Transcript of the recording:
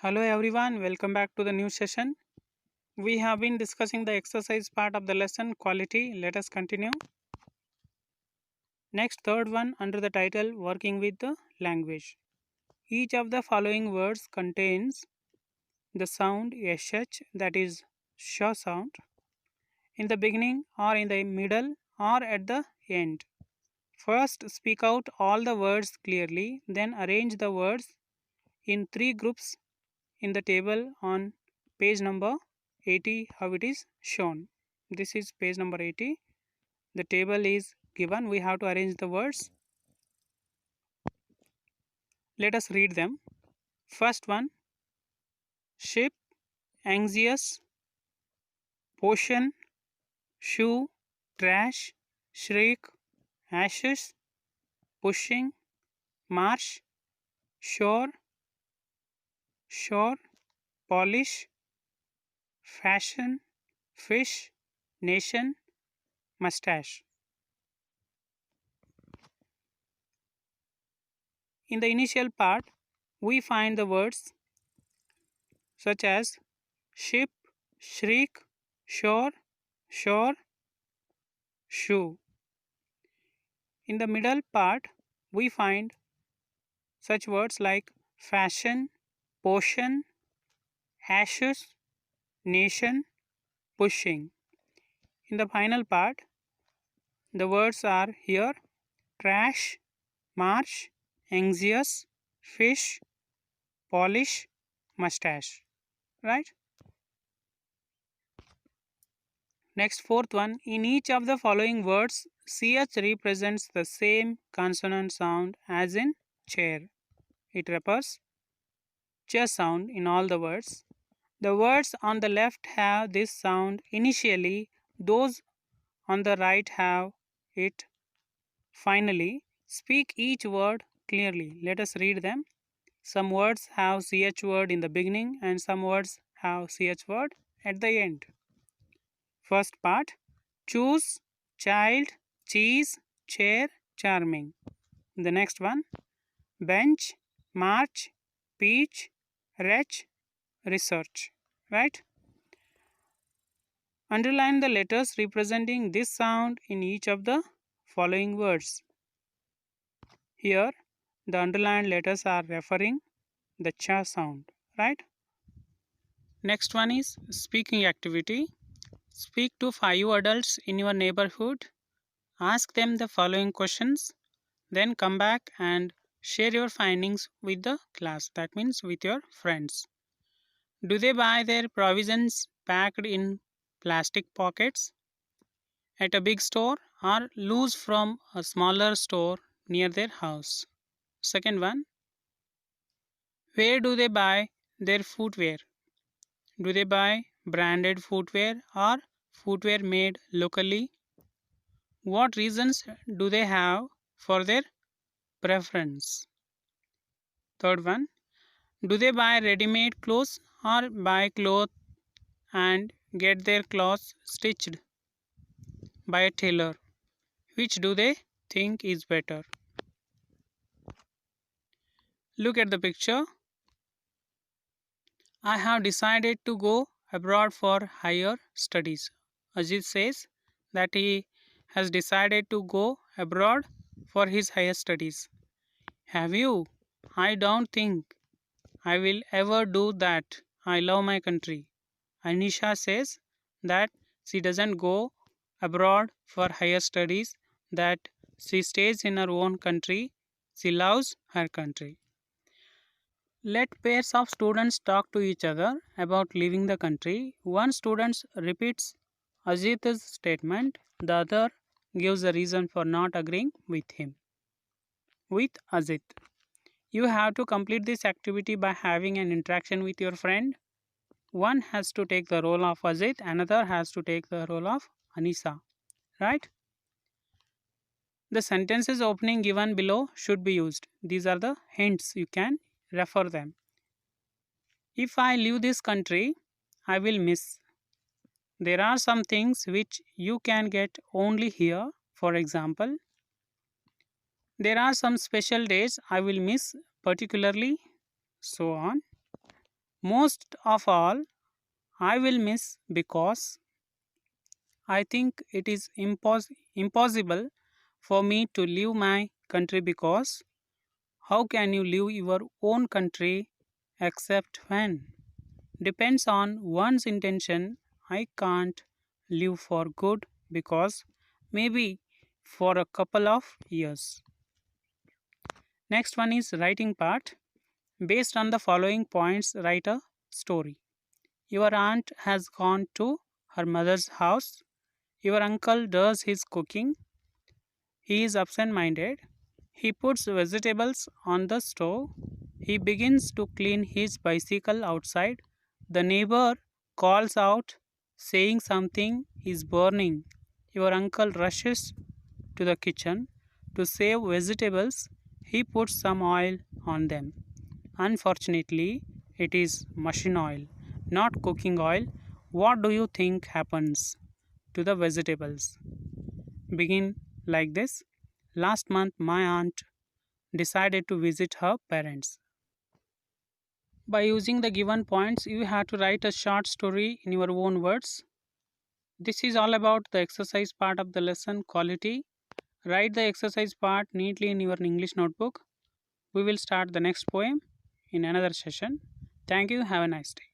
Hello everyone, welcome back to the new session. We have been discussing the exercise part of the lesson quality. Let us continue. Next, third one under the title working with the language. Each of the following words contains the sound sh, that is sh sound, in the beginning or in the middle or at the end. First, speak out all the words clearly, then arrange the words in three groups in the table on page number 80 how it is shown. This is page number 80. The table is given. We have to arrange the words. Let us read them. First one, ship, anxious, potion, shoe, trash, shriek, ashes, pushing, marsh, shore, shore, polish, fashion, fish, nation, mustache. In the initial part, we find the words such as ship, shriek, shore, shore, shoe. In the middle part, we find such words like fashion, potion, ashes, nation, pushing. In the final part, the words are here trash, march, anxious, fish, polish, mustache. Right? Next, fourth one. In each of the following words, ch represents the same consonant sound as in chair. It refers ch sound in all the words. The words on the left have this sound initially, those on the right have it finally. Speak each word clearly. Let us read them. Some words have ch word in the beginning and some words have ch word at the end. First part, choose, child, cheese, chair, charming. The next one, bench, march, peach, wretch, research. Right? Underline the letters representing this sound in each of the following words. Here, the underlined letters are referring the cha sound. Right? Next one is speaking activity. Speak to 5 adults in your neighborhood. Ask them the following questions. Then come back and share your findings with the class. That means with your friends. Do they buy their provisions packed in plastic pockets at a big store or loose from a smaller store near their house? Second one, where do they buy their footwear? Do they buy branded footwear or footwear made locally? What reasons do they have for their preference? Third one, do they buy ready-made clothes or buy clothes and get their clothes stitched by a tailor? Which do they think is better? Look at the picture. I have decided to go abroad for higher studies. Ajit says that he has decided to go abroad for his higher studies. Have you? I don't think I will ever do that. I love my country. Anisha says that she doesn't go abroad for higher studies, that she stays in her own country. She loves her country. Let pairs of students talk to each other about leaving the country. One student repeats Ajit's statement, the other gives a reason for not agreeing with him. With Ajit. You have to complete this activity by having an interaction with your friend. One has to take the role of Ajit, another has to take the role of Anisa. Right? The sentences opening given below should be used. These are the hints, you can refer them. If I leave this country, I will miss. There are some things which you can get only here. For example, there are some special days I will miss particularly, so on. Most of all, I will miss because I think it is impossible for me to leave my country because how can you leave your own country except when? Depends on one's intention. I can't leave for good because maybe for a couple of years. Next one is writing part. Based on the following points, write a story. Your aunt has gone to her mother's house. Your uncle does his cooking. He is absent minded. He puts vegetables on the stove. He begins to clean his bicycle outside. The neighbor calls out, saying something is burning. Your uncle rushes to the kitchen to save vegetables. He puts some oil on them. Unfortunately, it is machine oil, not cooking oil. What do you think happens to the vegetables? Begin like this. Last month, my aunt decided to visit her parents. By using the given points, you have to write a short story in your own words. This is all about the exercise part of the lesson quality. Write the exercise part neatly in your English notebook. We will start the next poem in another session. Thank you. Have a nice day.